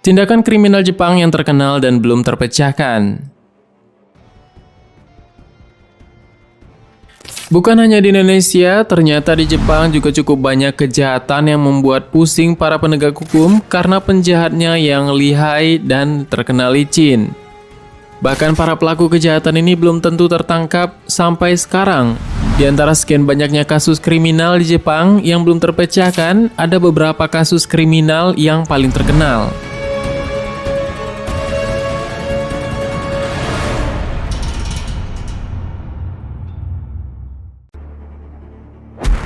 Tindakan kriminal Jepang yang terkenal dan belum terpecahkan. Bukan hanya di Indonesia, ternyata di Jepang juga cukup banyak kejahatan yang membuat pusing para penegak hukum karena penjahatnya yang lihai dan terkenal licin. Bahkan para pelaku kejahatan ini belum tentu tertangkap sampai sekarang. Di antara sekian banyaknya kasus kriminal di Jepang yang belum terpecahkan, ada beberapa kasus kriminal yang paling terkenal.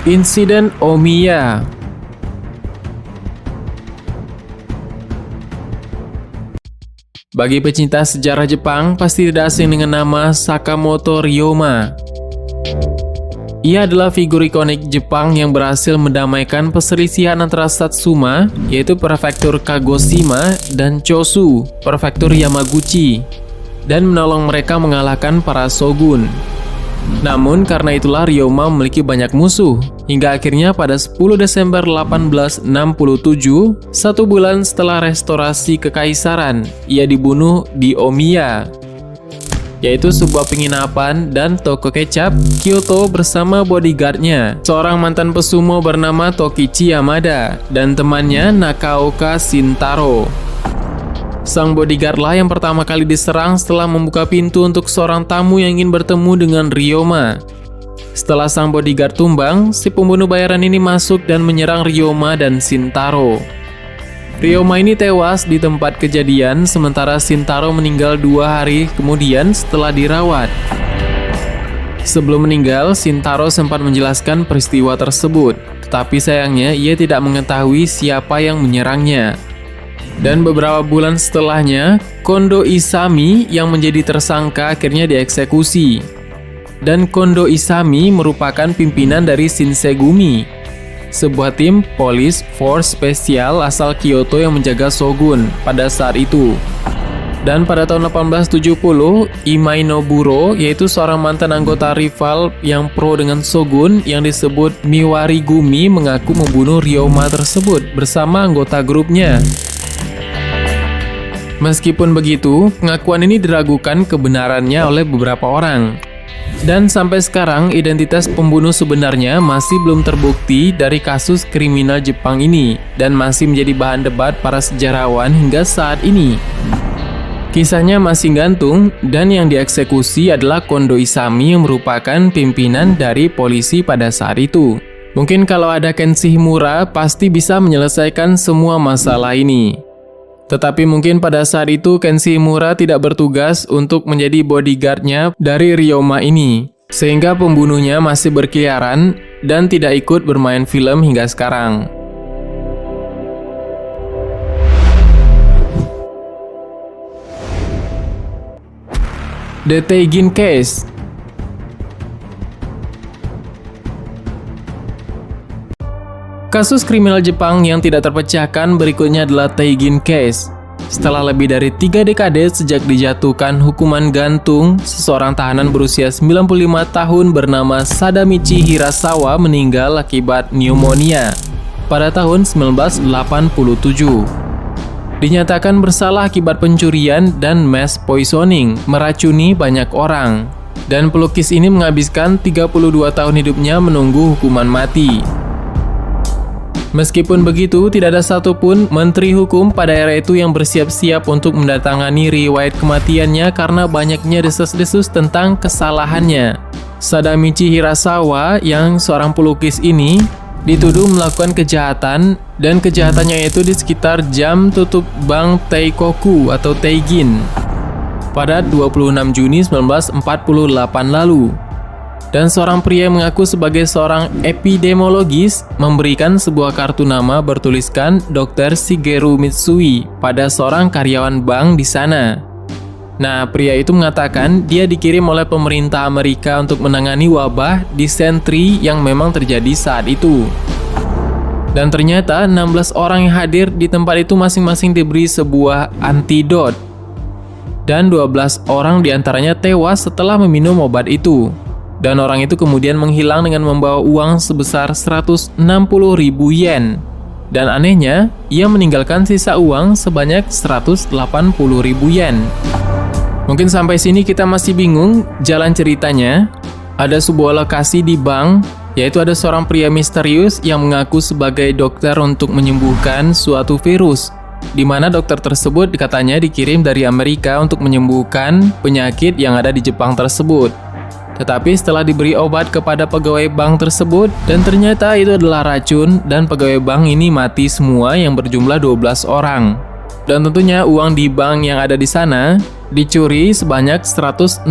Insiden Omiya. Bagi pecinta sejarah Jepang, pasti tidak asing dengan nama Sakamoto Ryoma. Ia adalah figur ikonik Jepang yang berhasil mendamaikan perselisihan antara Satsuma, yaitu prefektur Kagoshima, dan Chosu, prefektur Yamaguchi, dan menolong mereka mengalahkan para shogun. Namun karena itulah Ryoma memiliki banyak musuh, hingga akhirnya pada 10 Desember 1867, satu bulan setelah restorasi kekaisaran, ia dibunuh di Omiya, yaitu sebuah penginapan dan toko kecap Kyoto bersama bodyguardnya, seorang mantan pesumo bernama Tokichi Yamada, dan temannya Nakaoka Shintaro. Sang bodyguard lah yang pertama kali diserang setelah membuka pintu untuk seorang tamu yang ingin bertemu dengan Ryoma. Setelah sang bodyguard tumbang, si pembunuh bayaran ini masuk dan menyerang Ryoma dan Shintaro. Ryoma ini tewas di tempat kejadian, sementara Shintaro meninggal 2 hari kemudian setelah dirawat. Sebelum meninggal, Shintaro sempat menjelaskan peristiwa tersebut, tetapi sayangnya ia tidak mengetahui siapa yang menyerangnya. Dan beberapa bulan setelahnya, Kondo Isami yang menjadi tersangka akhirnya dieksekusi. Dan Kondo Isami merupakan pimpinan dari Shinsegumi, sebuah tim police force spesial asal Kyoto yang menjaga shogun pada saat itu. Dan pada tahun 1870, Imai Noburo, yaitu seorang mantan anggota rival yang pro dengan shogun yang disebut Miwarigumi, mengaku membunuh Ryoma tersebut bersama anggota grupnya. Meskipun begitu, pengakuan ini diragukan kebenarannya oleh beberapa orang. Dan sampai sekarang, identitas pembunuh sebenarnya masih belum terbukti dari kasus kriminal Jepang ini, dan masih menjadi bahan debat para sejarawan hingga saat ini. Kisahnya masih gantung, dan yang dieksekusi adalah Kondo Isami yang merupakan pimpinan dari polisi pada saat itu. Mungkin kalau ada Kenshi Himura, pasti bisa menyelesaikan semua masalah ini. Tetapi mungkin pada saat itu Kenshi Himura tidak bertugas untuk menjadi bodyguardnya dari Ryoma ini, sehingga pembunuhnya masih berkeliaran dan tidak ikut bermain film hingga sekarang. The Teigin Case. Kasus kriminal Jepang yang tidak terpecahkan berikutnya adalah Teigin Case. Setelah lebih dari 3 dekade sejak dijatuhkan hukuman gantung, seseorang tahanan berusia 95 tahun bernama Sadamichi Hirasawa meninggal akibat pneumonia pada tahun 1987. Dinyatakan bersalah akibat pencurian dan mass poisoning, meracuni banyak orang. Dan pelukis ini menghabiskan 32 tahun hidupnya menunggu hukuman mati. Meskipun begitu, tidak ada satupun menteri hukum pada era itu yang bersiap-siap untuk mendatangani riwayat kematiannya karena banyaknya desas-desus tentang kesalahannya. Sadamichi Hirasawa yang seorang pelukis ini dituduh melakukan kejahatan, dan kejahatannya itu di sekitar jam tutup bank Teikoku atau Teigin pada 26 Juni 1948 lalu. Dan seorang pria yang mengaku sebagai seorang epidemiologis memberikan sebuah kartu nama bertuliskan Dr. Shigeru Mitsui pada seorang karyawan bank di sana. Nah, pria itu mengatakan dia dikirim oleh pemerintah Amerika untuk menangani wabah disentri yang memang terjadi saat itu. Dan ternyata 16 orang yang hadir di tempat itu masing-masing diberi sebuah antidot. Dan 12 orang diantaranya tewas setelah meminum obat itu. Dan orang itu kemudian menghilang dengan membawa uang sebesar 160.000 yen. Dan anehnya, ia meninggalkan sisa uang sebanyak 180.000 yen. Mungkin sampai sini kita masih bingung jalan ceritanya. Ada sebuah lokasi di bank, yaitu ada seorang pria misterius yang mengaku sebagai dokter untuk menyembuhkan suatu virus, di mana dokter tersebut katanya dikirim dari Amerika untuk menyembuhkan penyakit yang ada di Jepang tersebut. Tetapi setelah diberi obat kepada pegawai bank tersebut, dan ternyata itu adalah racun, dan pegawai bank ini mati semua yang berjumlah 12 orang. Dan tentunya uang di bank yang ada di sana dicuri sebanyak 160.000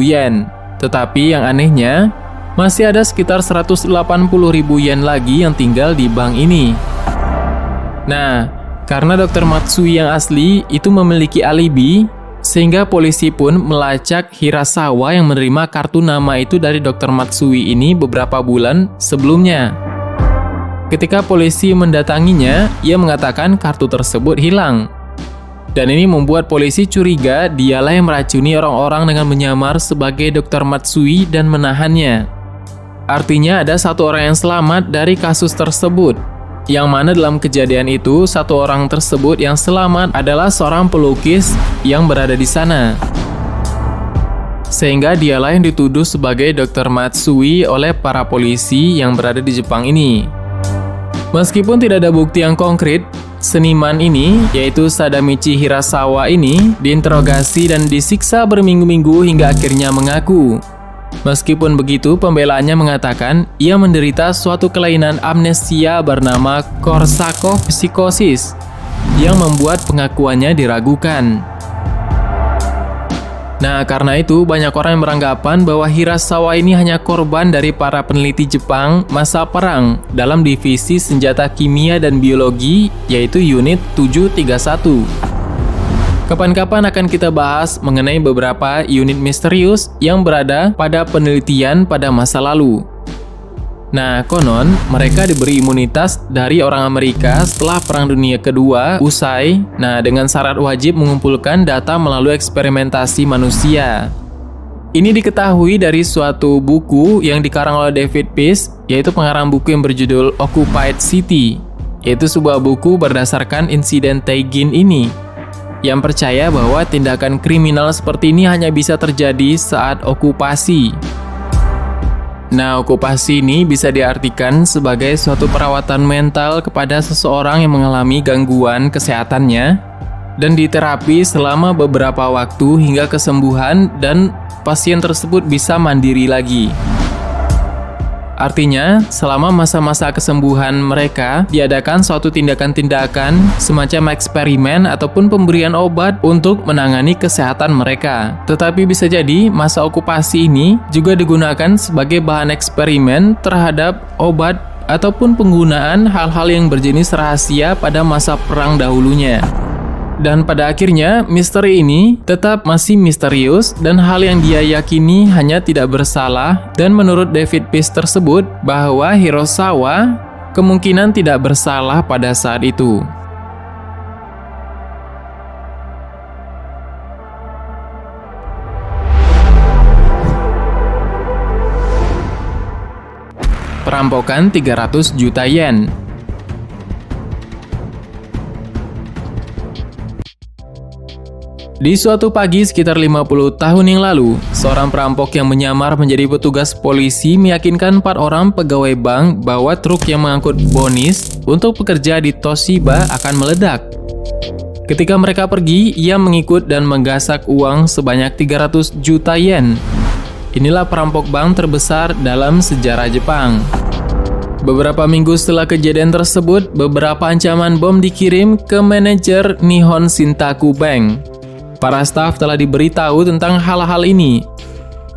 yen. Tetapi yang anehnya, masih ada sekitar 180.000 yen lagi yang tinggal di bank ini. Nah, karena Dr. Matsui yang asli itu memiliki alibi, sehingga polisi pun melacak Hirasawa yang menerima kartu nama itu dari Dr. Matsui ini beberapa bulan sebelumnya. Ketika polisi mendatanginya, ia mengatakan kartu tersebut hilang. Dan ini membuat polisi curiga dialah yang meracuni orang-orang dengan menyamar sebagai Dr. Matsui dan menahannya. Artinya ada satu orang yang selamat dari kasus tersebut. Yang mana dalam kejadian itu, satu orang tersebut yang selamat adalah seorang pelukis yang berada di sana. Sehingga dialah yang dituduh sebagai Dr. Matsui oleh para polisi yang berada di Jepang ini. Meskipun tidak ada bukti yang konkret, seniman ini, yaitu Sadamichi Hirasawa ini, diinterogasi dan disiksa berminggu-minggu hingga akhirnya mengaku. Meskipun begitu, pembelaannya mengatakan ia menderita suatu kelainan amnesia bernama Korsakoff psikosis yang membuat pengakuannya diragukan. Nah, karena itu banyak orang yang beranggapan bahwa Hirasawa ini hanya korban dari para peneliti Jepang masa perang dalam divisi senjata kimia dan biologi, yaitu unit 731. Kapan-kapan akan kita bahas mengenai beberapa unit misterius yang berada pada penelitian pada masa lalu. Nah, konon mereka diberi imunitas dari orang Amerika setelah Perang Dunia Kedua usai, dengan syarat wajib mengumpulkan data melalui eksperimentasi manusia. Ini diketahui dari suatu buku yang dikarang oleh David Peace, yaitu pengarang buku yang berjudul Occupied City, yaitu sebuah buku berdasarkan insiden Taegin ini, yang percaya bahwa tindakan kriminal seperti ini hanya bisa terjadi saat okupasi. Nah, okupasi ini bisa diartikan sebagai suatu perawatan mental kepada seseorang yang mengalami gangguan kesehatannya dan diterapi selama beberapa waktu hingga kesembuhan dan pasien tersebut bisa mandiri lagi. Artinya, selama masa-masa kesembuhan mereka, diadakan suatu tindakan-tindakan semacam eksperimen ataupun pemberian obat untuk menangani kesehatan mereka. Tetapi bisa jadi, masa okupasi ini juga digunakan sebagai bahan eksperimen terhadap obat ataupun penggunaan hal-hal yang berjenis rahasia pada masa perang dahulunya. Dan pada akhirnya, misteri ini tetap masih misterius dan hal yang dia yakini hanya tidak bersalah, dan menurut David Peace tersebut bahwa Hirasawa kemungkinan tidak bersalah pada saat itu. Perampokan 300 juta yen. Di suatu pagi sekitar 50 tahun yang lalu, seorang perampok yang menyamar menjadi petugas polisi meyakinkan 4 orang pegawai bank bahwa truk yang mengangkut bonis untuk pekerja di Toshiba akan meledak. Ketika mereka pergi, ia mengikut dan menggasak uang sebanyak 300 juta yen. Inilah perampok bank terbesar dalam sejarah Jepang. Beberapa minggu setelah kejadian tersebut, beberapa ancaman bom dikirim ke manajer Nihon Shintaku Bank. Para staf telah diberitahu tentang hal-hal ini.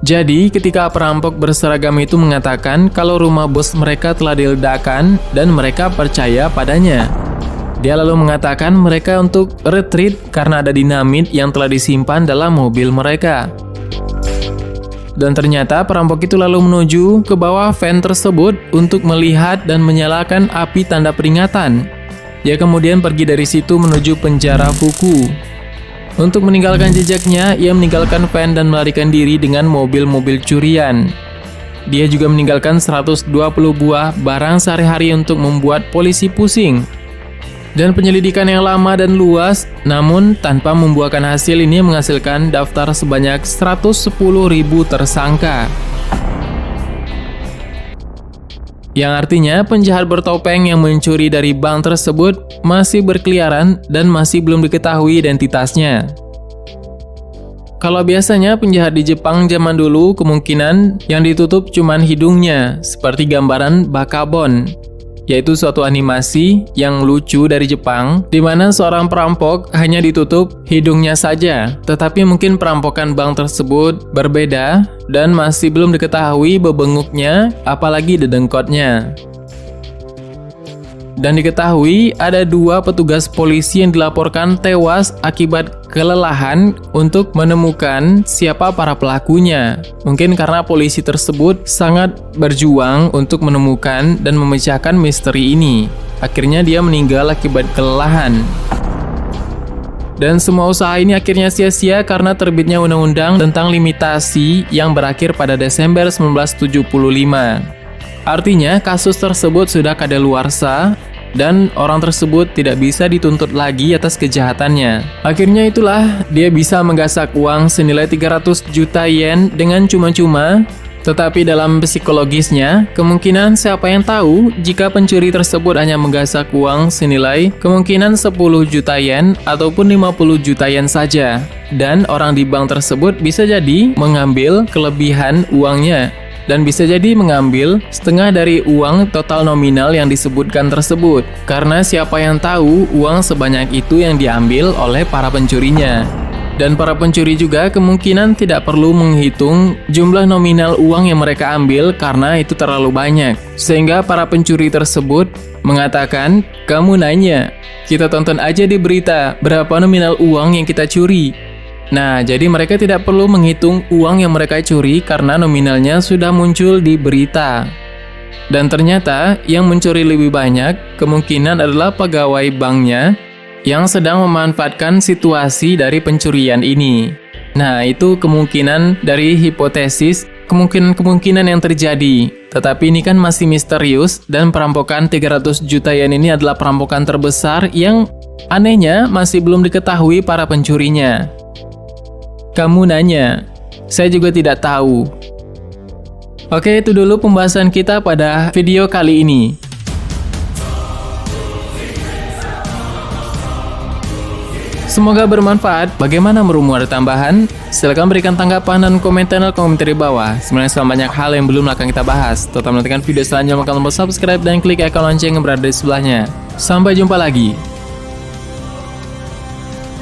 Jadi, ketika perampok berseragam itu mengatakan kalau rumah bos mereka telah diledakkan dan mereka percaya padanya. Dia lalu mengatakan mereka untuk retreat karena ada dinamit yang telah disimpan dalam mobil mereka. Dan ternyata perampok itu lalu menuju ke bawah van tersebut untuk melihat dan menyalakan api tanda peringatan. Dia kemudian pergi dari situ menuju penjara Fuku. Untuk meninggalkan jejaknya, ia meninggalkan van dan melarikan diri dengan mobil-mobil curian. dia juga meninggalkan 120 buah barang sehari-hari untuk membuat polisi pusing. Dan penyelidikan yang lama dan luas, namun tanpa membuahkan hasil, ini menghasilkan daftar sebanyak 110.000 tersangka. Yang artinya penjahat bertopeng yang mencuri dari bank tersebut masih berkeliaran dan masih belum diketahui identitasnya. Kalau biasanya penjahat di Jepang zaman dulu kemungkinan yang ditutup cuman hidungnya, seperti gambaran Bakabon, yaitu suatu animasi yang lucu dari Jepang, di mana seorang perampok hanya ditutup hidungnya saja. Tetapi mungkin perampokan bank tersebut berbeda dan masih belum diketahui bebenguknya, apalagi dedengkotnya. Dan diketahui ada 2 petugas polisi yang dilaporkan tewas akibat kelelahan untuk menemukan siapa para pelakunya. Mungkin karena polisi tersebut sangat berjuang untuk menemukan dan memecahkan misteri ini. Akhirnya dia meninggal akibat kelelahan. Dan semua usaha ini akhirnya sia-sia karena terbitnya undang-undang tentang limitasi yang berakhir pada Desember 1975. Artinya, kasus tersebut sudah kadaluarsa dan orang tersebut tidak bisa dituntut lagi atas kejahatannya. Akhirnya itulah dia bisa menggasak uang senilai 300 juta yen dengan cuma-cuma. Tetapi dalam psikologisnya, kemungkinan siapa yang tahu jika pencuri tersebut hanya menggasak uang senilai kemungkinan 10 juta yen ataupun 50 juta yen saja. Dan orang di bank tersebut bisa jadi mengambil kelebihan uangnya. Dan bisa jadi mengambil setengah dari uang total nominal yang disebutkan tersebut. Karena siapa yang tahu uang sebanyak itu yang diambil oleh para pencurinya. Dan para pencuri juga kemungkinan tidak perlu menghitung jumlah nominal uang yang mereka ambil karena itu terlalu banyak. Sehingga para pencuri tersebut mengatakan, "Kamu nanya, kita tonton aja di berita berapa nominal uang yang kita curi." Nah, jadi mereka tidak perlu menghitung uang yang mereka curi karena nominalnya sudah muncul di berita. Dan ternyata yang mencuri lebih banyak kemungkinan adalah pegawai banknya yang sedang memanfaatkan situasi dari pencurian ini. Nah, itu kemungkinan dari hipotesis kemungkinan yang terjadi. Tetapi ini kan masih misterius dan perampokan 300 juta yen ini adalah perampokan terbesar yang anehnya masih belum diketahui para pencurinya. Kamu nanya, saya juga tidak tahu. Oke, itu dulu pembahasan kita pada video kali ini. Semoga bermanfaat. Bagaimana menurutmu, ada tambahan? Silahkan berikan tanggapan dan komentar di bawah. Sebenarnya selama banyak hal yang belum akan kita bahas. Tetap menantikan video selanjutnya, makan tombol subscribe dan klik icon lonceng yang berada di sebelahnya. Sampai jumpa lagi.